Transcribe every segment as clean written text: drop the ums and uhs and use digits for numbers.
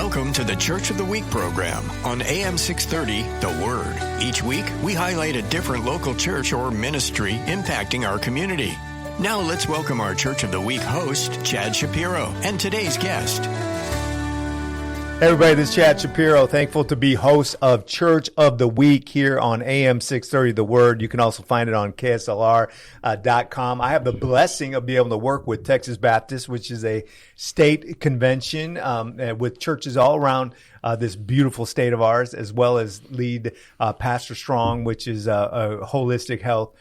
Welcome to the Church of the Week program on AM 630, The Word. Each week, we highlight a different local church or ministry impacting our community. Now let's welcome our Church of the Week host, Chad Schapiro, and today's guest. Hey everybody, this is Chad Schapiro. Thankful to be host of Church of the Week here on AM 630 The Word. You can also find it on KSLR.com. I have the blessing of being able to work with Texas Baptist, which is a state convention with churches all around this beautiful state of ours, as well as lead Pastor Strong, which is a holistic health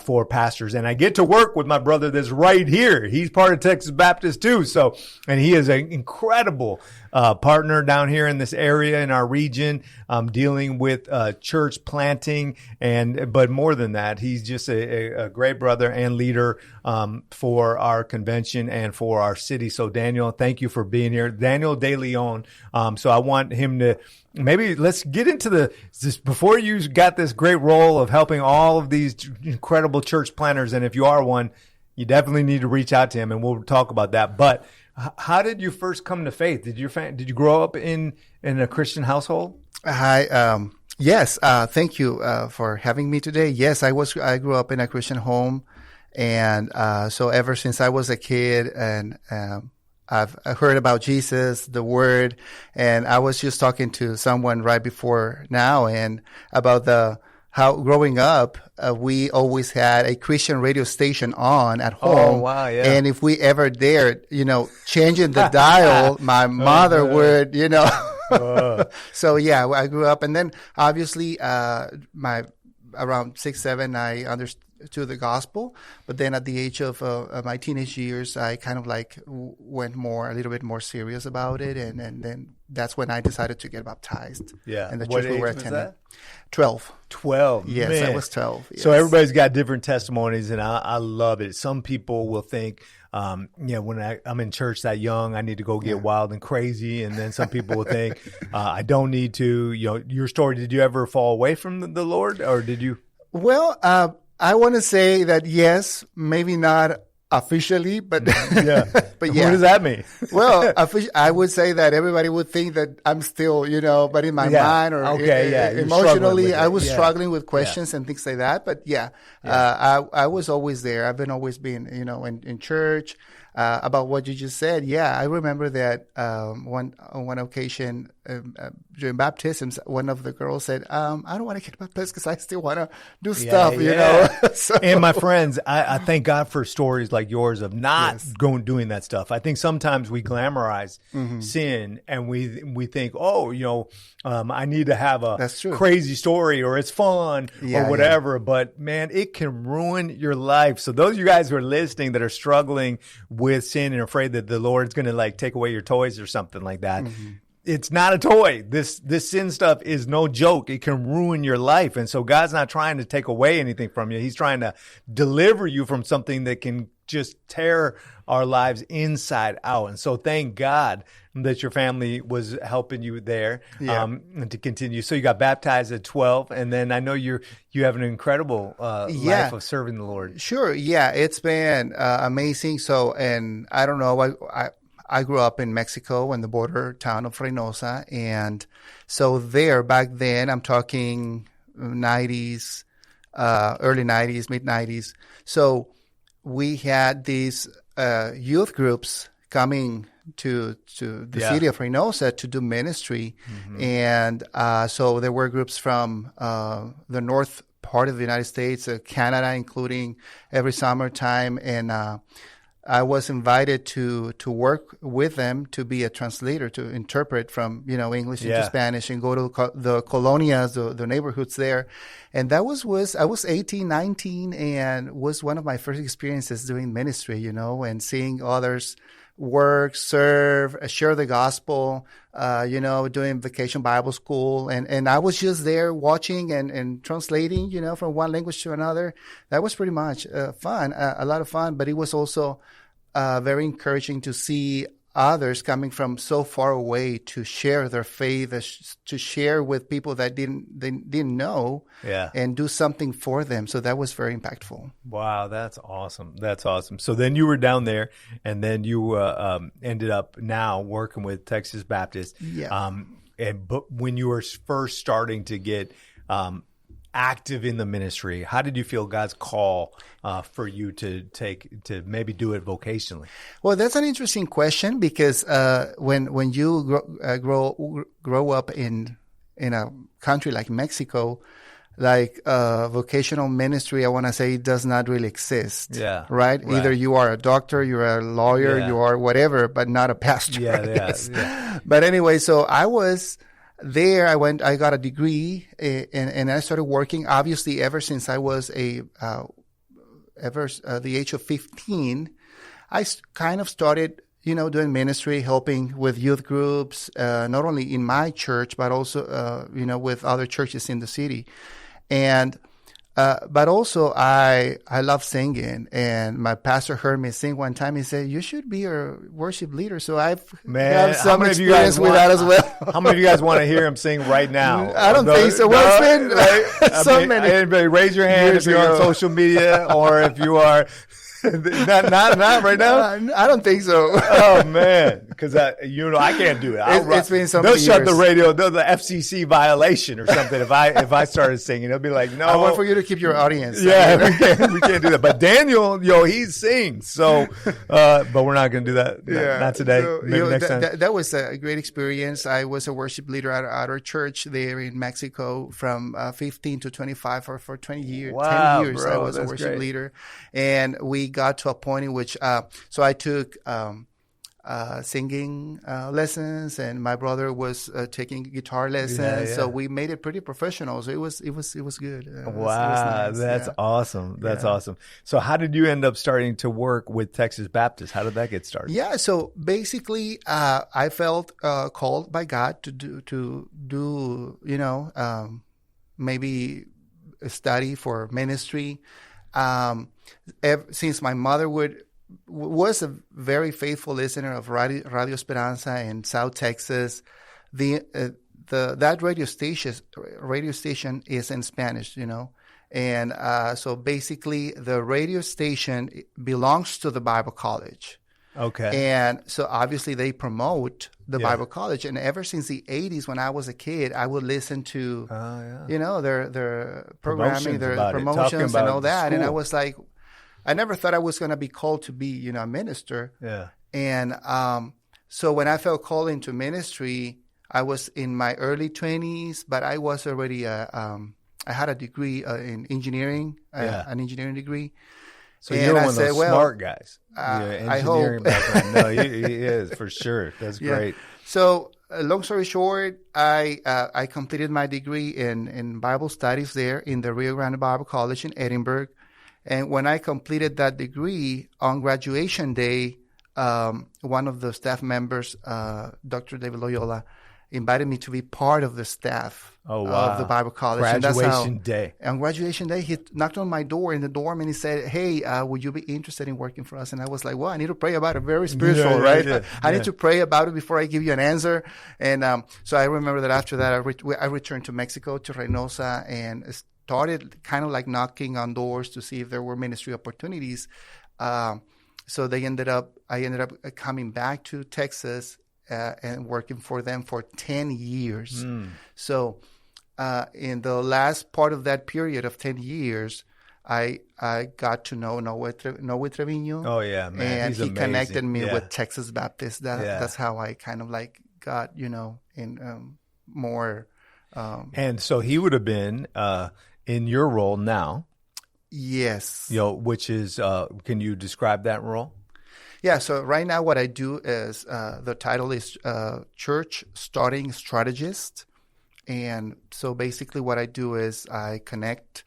for pastors. And I get to work with my brother that's right here. He's part of Texas Baptist too. And he is an incredible partner down here in this area in our region, dealing with church planting. But more than that, he's just a great brother and leader for our convention and for our city. So Daniel, thank you for being here. Daniel De Leon. So I want him to maybe let's get into this before you got this great role of helping all of these incredible church planners. And if you are one, you definitely need to reach out to him, and we'll talk about that. But how did you first come to faith? Did you grow up in a Christian household? Hi. Yes. Thank you for having me today. Yes, I grew up in a Christian home, and so ever since I was a kid, and I've heard about Jesus, the Word, and I was just talking to someone right before now and about how growing up, we always had a Christian radio station on at home. Oh, wow, yeah. And if we ever dared, changing the dial, my mother would, So yeah, I grew up, and then obviously, around 6, 7, I understood to the gospel, but then at the age of my teenage years, I kind of went a little bit more serious about it, and then that's when I decided to get baptized. Yeah, and the what church we age were was attending. that? 12. 12. Yes, Man. I was 12. Yes. So everybody's got different testimonies, and I love it. Some people will think, when I'm in church that young, I need to go get wild and crazy. And then some people will think, I don't need to. Your story, did you ever fall away from the Lord, or did you? Well, I want to say that yes, maybe not officially, but yeah. But yeah. What does that mean? Well, I would say that everybody would think that I'm still, but in my mind or emotionally, I was struggling with questions and things like that. But I was always there. I've always been, in church. About what you just said, I remember that on one occasion during baptisms, one of the girls said, "I don't want to get baptized because I still want to do stuff." So. And my friends, I thank God for stories like yours of not doing that stuff. I think sometimes we glamorize sin, and we think, I need to have a crazy story, or it's fun, or whatever. But man, it can ruin your life. So those of you guys who are listening that are struggling with sin and afraid that the Lord's going to take away your toys or something like that. It's not a toy. This sin stuff is no joke. It can ruin your life. And so God's not trying to take away anything from you. He's trying to deliver you from something that can just tear our lives inside out. And so thank God that your family was helping you there and to continue. So you got baptized at 12, and then I know you have an incredible life of serving the Lord. Sure. Yeah, it's been amazing. So, and I don't know, I grew up in Mexico in the border town of Reynosa. And so there back then, I'm talking 90s, early 90s, mid 90s. So we had these youth groups coming to the city of Reynosa to do ministry. And so there were groups from the north part of the United States, Canada, including every summertime. And I was invited to work with them to be a translator, to interpret from English into Spanish and go to the colonias, the neighborhoods there. And I was 18, 19, and was one of my first experiences doing ministry, and seeing others work, serve, share the gospel, doing vacation Bible school. And I was just there watching and translating, from one language to another. That was pretty much fun, a lot of fun, but it was also very encouraging to see others coming from so far away to share their faith, to share with people that didn't know, and do something for them. So that was very impactful. Wow, that's awesome. That's awesome. So then you were down there, and then you ended up now working with Texas Baptist. Yeah. But when you were first starting to get active in the ministry, how did you feel God's call for you to maybe do it vocationally? Well, that's an interesting question, because when you grow up in a country like Mexico, like vocational ministry, I want to say, does not really exist. Yeah. Right? Either you are a doctor, you're a lawyer, you are whatever, but not a pastor. Yeah. But anyway, so I was there. I got a degree, and I started working. Obviously, ever since I was the age of 15, I kind of started, doing ministry, helping with youth groups, not only in my church, but also, with other churches in the city. And, but also I love singing, and my pastor heard me sing one time. He said, "You should be a worship leader." So I've got some experience with that as well. How many of you guys want to hear him sing right now? I don't think so. Well, it's been so many. Anybody raise your hand if you're on social media, or if you are not right now. I don't think so. Oh man, because I can't do it. It's been some They'll years. shut the radio. They'll the FCC violation or something if I started singing. They'll be like, no. I want for you to keep your audience. Yeah, we can't do that. But Daniel, he sings. So, but we're not going to do that. Not today. So, Maybe next time. That was a great experience. I was a worship leader at our church there in Mexico from 15 to 25 for 20 years. Wow, 10 years bro, I was a worship leader. And we got to a point in which, so I took singing lessons, and my brother was taking guitar lessons. So we made it pretty professional. So it was good. Wow, nice. That's awesome. That's awesome. So how did you end up starting to work with Texas Baptist? How did that get started? Yeah, so basically, I felt called by God to do maybe a study for ministry. Since my mother was a very faithful listener of Radio Esperanza in South Texas, that radio station is in Spanish, and so basically the radio station belongs to the Bible College. Okay. And so obviously they promote the Bible College, and ever since the 80s, when I was a kid, I would listen to their programming, their promotions and all that, and I was like, I never thought I was going to be called to be, a minister. Yeah. And so when I felt called into ministry, I was in my early 20s, but I was already I had a degree in engineering, an engineering degree. So you're one of those smart guys. I hope. Background. No, he is for sure. That's great. So long story short, I completed my degree in Bible studies there in the Rio Grande Bible College in Edinburgh. And when I completed that degree, on graduation day, one of the staff members, Dr. David Loyola, invited me to be part of the staff of the Bible College. Graduation day. On graduation day, he knocked on my door in the dorm and he said, "Hey, would you be interested in working for us?" And I was like, "Well, I need to pray about it." Very spiritual, right? I need to pray about it before I give you an answer. And so I remember that after that, I returned to Mexico, to Reynosa, and started kind of like knocking on doors to see if there were ministry opportunities. So I ended up coming back to Texas and working for them for 10 years. So in the last part of that period of 10 years, I got to know Noe Trevino. Oh, yeah, man. And He's he amazing. connected me with Texas Baptist. That's how I kind of like got, in more. And so he would have been in your role now. Yes. Which is, can you describe that role? Yeah, so right now what I do is the title is Church Starting Strategist. And so basically what I do is I connect,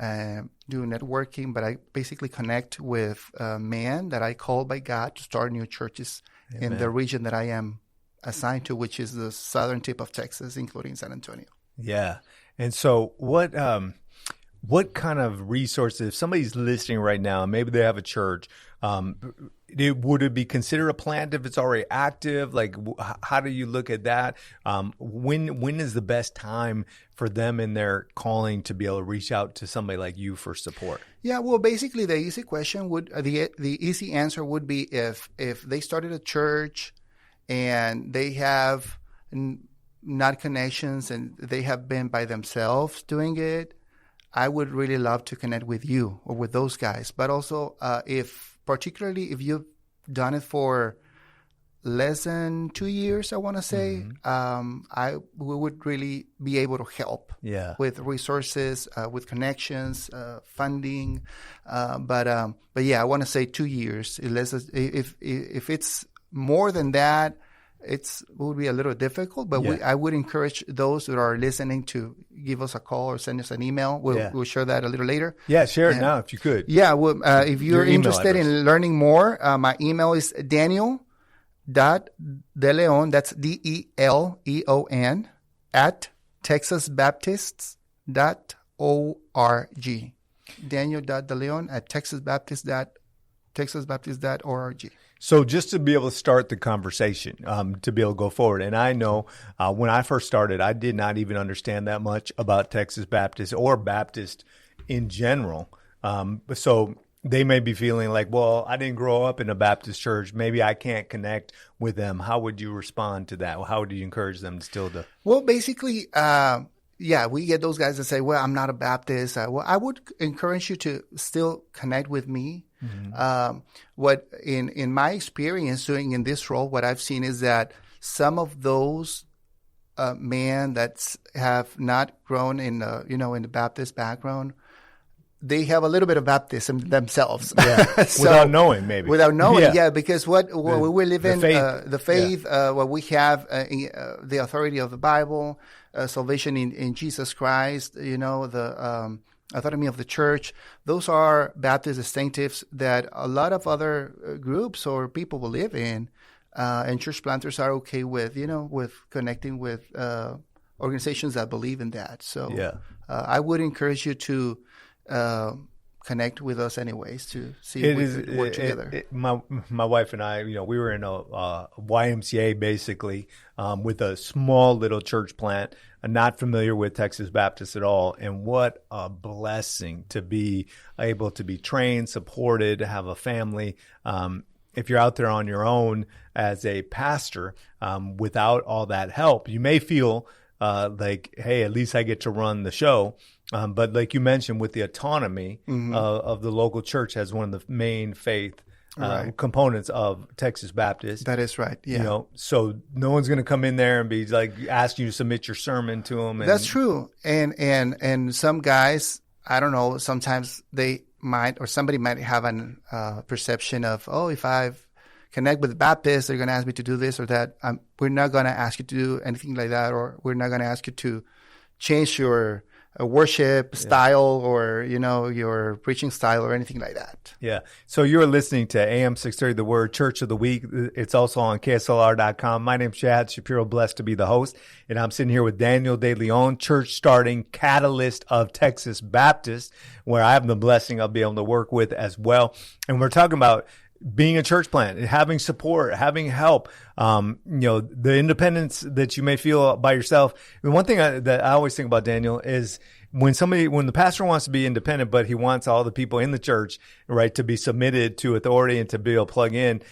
do networking, but I basically connect with men that I call by God to start new churches in the region that I am assigned to, which is the southern tip of Texas, including San Antonio. Yeah. And so what kind of resources, if somebody's listening right now, maybe they have a church, would it be considered a plant if it's already active? Like, how do you look at that? When is the best time for them in their calling to be able to reach out to somebody like you for support? Yeah, well, basically, the easy question would the easy answer would be if they started a church and they have not connections and they have been by themselves doing it, I would really love to connect with you or with those guys. But also, particularly if you've done it for less than 2 years, I want to say, we would really be able to help with resources, with connections, funding. But yeah, I want to say 2 years. If it's more than that, it would be a little difficult, but I would encourage those that are listening to give us a call or send us an email. We'll share that a little later. Yeah, share it now if you could. Yeah, well, if you're interested in learning more, my email is Daniel.DeLeon, that's DELEON, at texasbaptists.org. Daniel.DeLeon at texasbaptist.org. So just to be able to start the conversation, to be able to go forward. And I know when I first started, I did not even understand that much about Texas Baptist or Baptist in general. So they may be feeling like, well, I didn't grow up in a Baptist church. Maybe I can't connect with them. How would you respond to that? How would you encourage them still to? Well, basically, we get those guys that say, well, I'm not a Baptist. Well, I would encourage you to still connect with me. What in my experience doing in this role, what I've seen is that some of those men that have not grown in the Baptist background, they have a little bit of baptism themselves. Yeah. So, without knowing, maybe. Without knowing, because what we live in, the faith, yeah. What we have, the authority of the Bible, salvation in Jesus Christ, the autonomy of the church. Those are Baptist distinctives that a lot of other groups or people will live in, and church planters are okay with, with connecting with organizations that believe in that. So I would encourage you to connect with us anyways to see if we could work together. My wife and I, we were in a YMCA basically with a small little church plant, not familiar with Texas Baptist at all. And what a blessing to be able to be trained, supported, to have a family. If you're out there on your own as a pastor without all that help, you may feel like, hey, at least I get to run the show. But like you mentioned, with the autonomy of the local church as one of the main faith components of Texas Baptist. That is right. Yeah. So no one's going to come in there and be like, ask you to submit your sermon to them. That's true. And some guys, I don't know, sometimes they might, or somebody might have an perception of, if I've connect with the Baptists, they're going to ask me to do this or that. We're not going to ask you to do anything like that, or we're not going to ask you to change your worship style or, your preaching style or anything like that. Yeah. So you're listening to AM 630, The Word, Church of the Week. It's also on KSLR.com. My name's Chad Schapiro, blessed to be the host. And I'm sitting here with Daniel De Leon, church starting catalyst of Texas Baptist, where I have the blessing of being able to work with as well. And we're talking about being a church plant, having support, having help, the independence that you may feel by yourself. The one thing that I always think about, Daniel, is when the pastor wants to be independent, but he wants all the people in the church, right, to be submitted to authority and to be able to plug in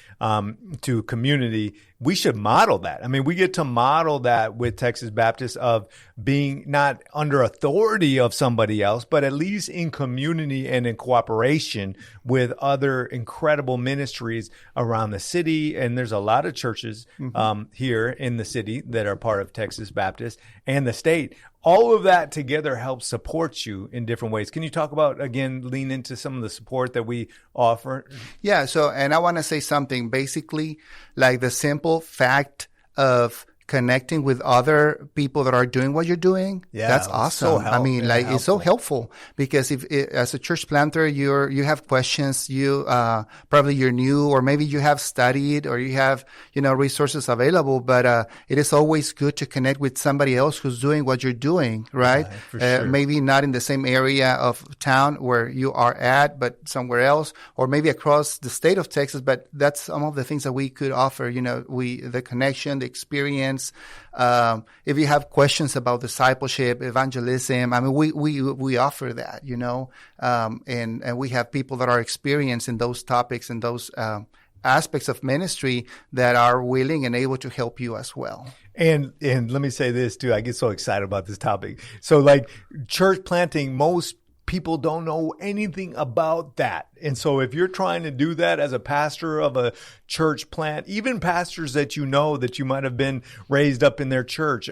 to community, we should model that. I mean, we get to model that with Texas Baptist of being not under authority of somebody else, but at least in community and in cooperation with other incredible ministries around the city. And there's a lot of churches here in the city that are part of Texas Baptist and the state. All of that together helps support you in different ways. Can you talk about, again, lean into some of the support that we offer? Yeah. So, and I want to say something basically like the simple fact of connecting with other people that are doing what you're doing, that's awesome. I mean, like, it's so helpful because as a church planter, you have questions, probably you're new, or maybe you have studied, or you have, resources available, but it is always good to connect with somebody else who's doing what you're doing, right? Yeah, for sure. Maybe not in the same area of town where you are at, but somewhere else, or maybe across the state of Texas. But that's some of the things that we could offer, the connection, the experience. If you have questions about discipleship, evangelism, I mean, we offer that, and we have people that are experienced in those topics and those aspects of ministry that are willing and able to help you as well. And let me say this too. I get so excited about this topic. So like church planting, most people don't know anything about that. And so if you're trying to do that as a pastor of a church plant, even pastors that that you might have been raised up in their church,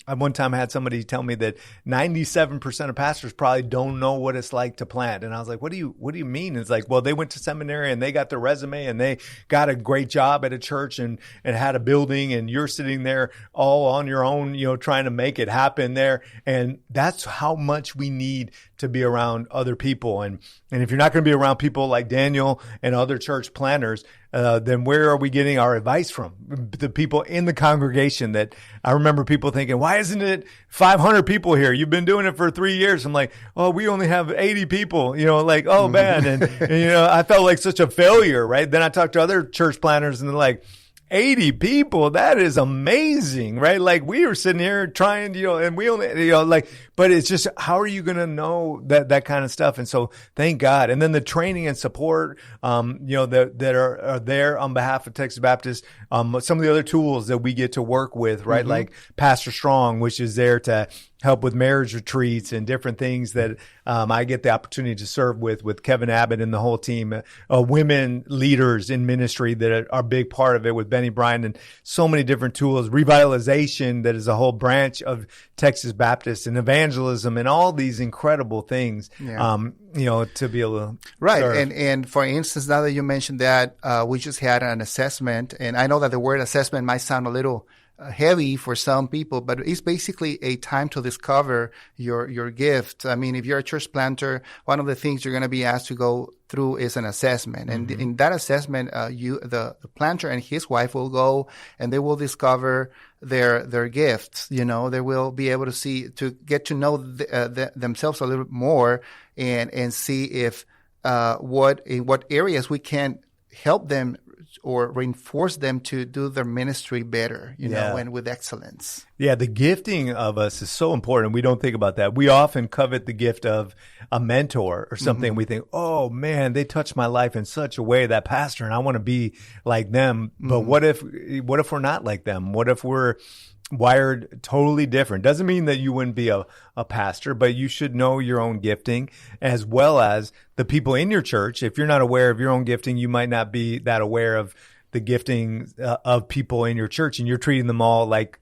I one time had somebody tell me that 97% of pastors probably don't know what it's like to plant. And I was like, what do you mean? It's like, well, they went to seminary and they got their resume and they got a great job at a church and had a building, and you're sitting there all on your own, trying to make it happen there. And that's how much we need to be around other people. And if you're not going to be around people like Daniel and other church planners, then where are we getting our advice from? The people in the congregation. That I remember people thinking, why isn't it 500 people here? You've been doing it for 3 years. I'm like, oh, we only have 80 people, oh man. And I felt like such a failure, right? Then I talked to other church planners and they're like, 80 people, that is amazing, right? Like we were sitting here trying, and we only, but it's just, how are you going to know that kind of stuff? And so thank God. And then the training and support, that are there on behalf of Texas Baptist, some of the other tools that we get to work with, right? Mm-hmm. Like Pastor Strong, which is there to help with marriage retreats and different things that I get the opportunity to serve with Kevin Abbott and the whole team, women leaders in ministry that are a big part of it with Benny Bryan, and so many different tools, revitalization that is a whole branch of Texas Baptist, and evangelism, and all these incredible things, to be able to serve. And for instance, now that you mentioned that, we just had an assessment, and I know that the word assessment might sound a little heavy for some people, but it's basically a time to discover your gift. I mean, if you're a church planter, one of the things you're going to be asked to go through is an assessment. And in that assessment, the planter and his wife will go and they will discover their gifts. They will be able to get to know themselves a little bit more and see if in what areas we can help them or reinforce them to do their ministry better, and with excellence. Yeah, the gifting of us is so important. We don't think about that. We often covet the gift of a mentor or something. Mm-hmm. We think, oh man, they touched my life in such a way, that pastor, and I want to be like them. Mm-hmm. But what if we're not like them? What if we're wired totally different? Doesn't mean that you wouldn't be a pastor, but you should know your own gifting as well as the people in your church. If you're not aware of your own gifting, you might not be that aware of the gifting of people in your church, and you're treating them all like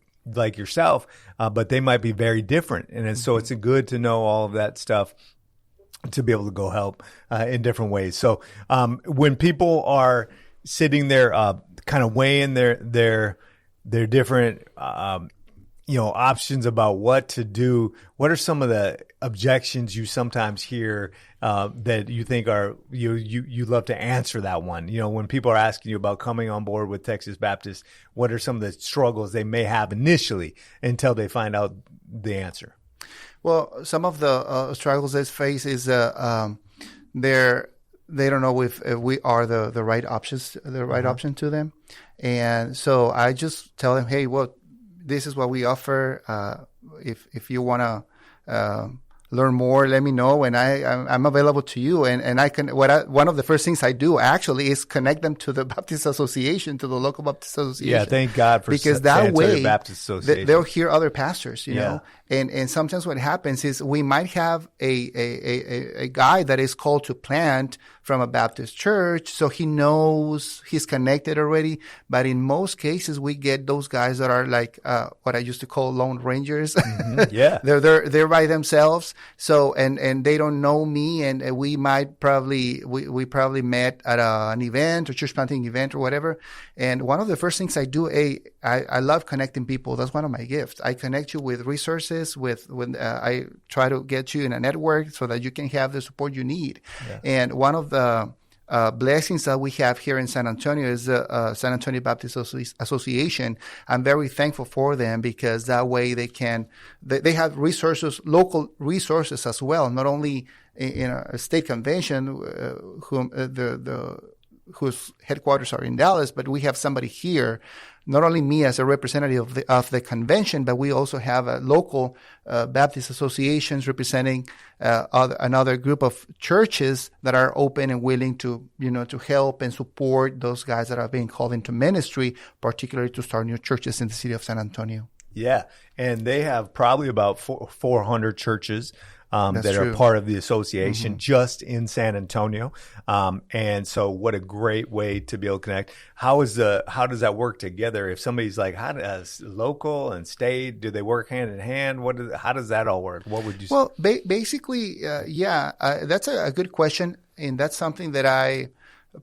yourself, but they might be very different. And so it's good to know all of that stuff to be able to go help in different ways. So when people are sitting there kind of weighing their different, options about what to do, what are some of the objections you sometimes hear that you think are you love to answer that one? When people are asking you about coming on board with Texas Baptist, what are some of the struggles they may have initially until they find out the answer? Well, some of the struggles they face is they don't know if we are the right options, option to them. And so I just tell them, hey, well, this is what we offer. If you want to learn more, let me know, and I'm available to you. And I can. One of the first things I do actually is connect them to the Baptist Association, to the local Baptist Association. Yeah, thank God for because that way Baptist Association. They'll hear other pastors, know. And sometimes what happens is we might have a guy that is called to plant from a Baptist church, so he knows he's connected already. But in most cases, we get those guys that are like what I used to call lone rangers. Mm-hmm. Yeah, they're by themselves, So, and they don't know me, and we probably met at an event or church planting event or whatever. And one of the first things I do, I love connecting people. That's one of my gifts. I connect you with resources, I try to get you in a network so that you can have the support you need. Yeah. And one of the blessings that we have here in San Antonio is the San Antonio Baptist Association. I'm very thankful for them because that way they have resources, local resources as well, not only in a state convention whose headquarters are in Dallas, but we have somebody here, not only me as a representative of the convention, but we also have a local Baptist associations representing another group of churches that are open and willing to help and support those guys that are being called into ministry, particularly to start new churches in the city of San Antonio. Yeah, and they have probably about 400 churches that true. Are part of the association just in San Antonio. And so what a great way to be able to connect. How does that work together? If somebody's like, how does local and state, do they work hand in hand? How does that all work? What would you say? Well, basically, that's a good question. And that's something that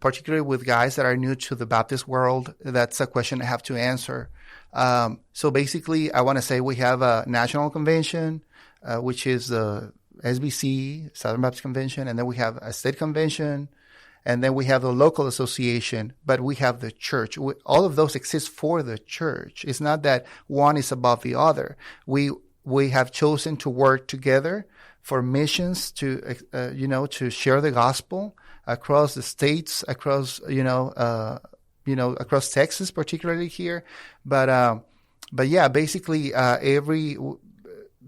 particularly with guys that are new to the Baptist world, that's a question I have to answer. So basically, I want to say we have a national convention, which is the SBC, Southern Baptist Convention, and then we have a state convention, and then we have the local association, but we have the church. All of those exist for the church. It's not that one is above the other. We have chosen to work together for missions to share the gospel across the states, across across Texas, particularly here. But yeah, basically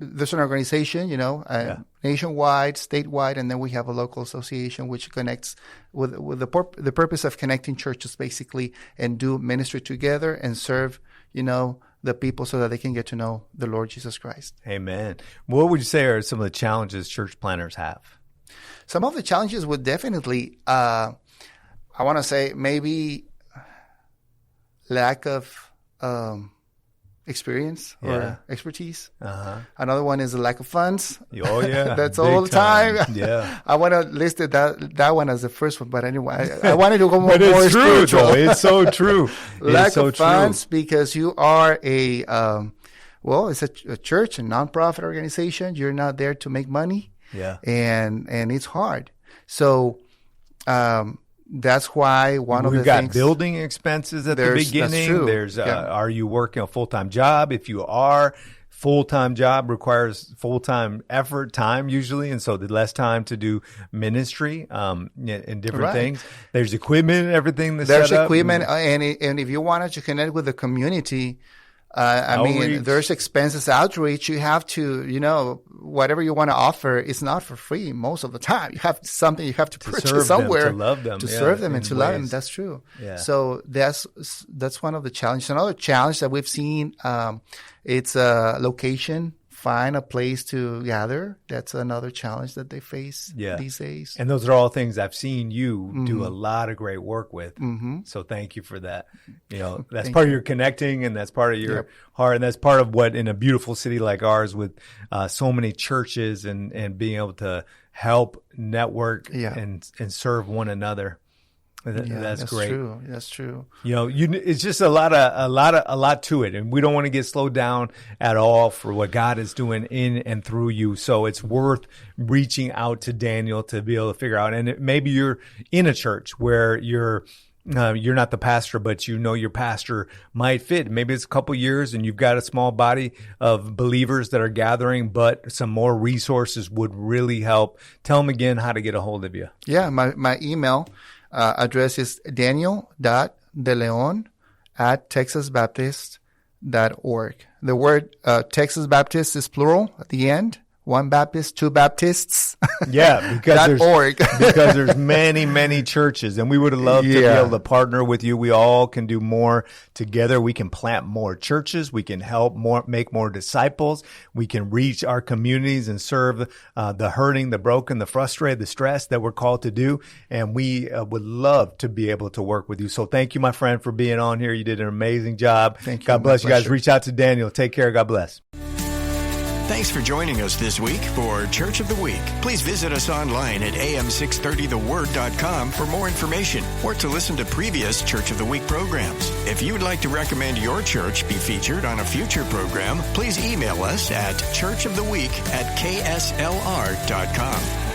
there's an organization, nationwide, statewide, and then we have a local association which connects with the purpose of connecting churches basically and do ministry together and serve, the people so that they can get to know the Lord Jesus Christ. Amen. What would you say are some of the challenges church planners have? Some of the challenges would definitely, I want to say maybe lack of experience or expertise. Another one is the lack of funds. Oh yeah, that's all the time. Yeah, I want to list that one as the first one, but anyway, I wanted to go more it's true, spiritual. Though. It's so true. Lack of funds because you are it's a church, a nonprofit organization. You're not there to make money. Yeah, and it's hard. So. That's why we've got building expenses at the beginning. That's true. There's are you working a full-time job? If you are, full-time job requires full-time effort, time usually, and so the less time to do ministry and different things. There's equipment and everything that's there's set up. Equipment, and if you wanted to connect with the community. There's expenses, outreach. You have to, whatever you want to offer, it's not for free most of the time. You have something you have to purchase somewhere to love them, to serve them and to love them. That's true. Yeah. So that's one of the challenges. Another challenge that we've seen, it's a location. Find a place to gather. That's another challenge that they face these days. And those are all things I've seen you do a lot of great work with. So thank you for that. That's part of your connecting, and that's part of your heart, and that's part of what in a beautiful city like ours with so many churches and being able to help network and serve one another. That's great. True. That's true. It's just a lot to it, and we don't want to get slowed down at all for what God is doing in and through you. So it's worth reaching out to Daniel to be able to figure out. And maybe you're in a church where you're not the pastor, but your pastor might fit. Maybe it's a couple years and you've got a small body of believers that are gathering, but some more resources would really help. Tell them again how to get a hold of you. Yeah, my email address is daniel.deleon@texasbaptist.org. The word Texas Baptist is plural at the end. One Baptist, two Baptists. Yeah, because there's many, many churches, and we would love to be able to partner with you. We all can do more together. We can plant more churches. We can help make more disciples. We can reach our communities and serve the hurting, the broken, the frustrated, the stressed that we're called to do. And we would love to be able to work with you. So thank you, my friend, for being on here. You did an amazing job. Thank you. God bless you guys. Reach out to Daniel. Take care. God bless. Thanks for joining us this week for Church of the Week. Please visit us online at am630theword.com for more information or to listen to previous Church of the Week programs. If you would like to recommend your church be featured on a future program, please email us at churchoftheweek@kslr.com.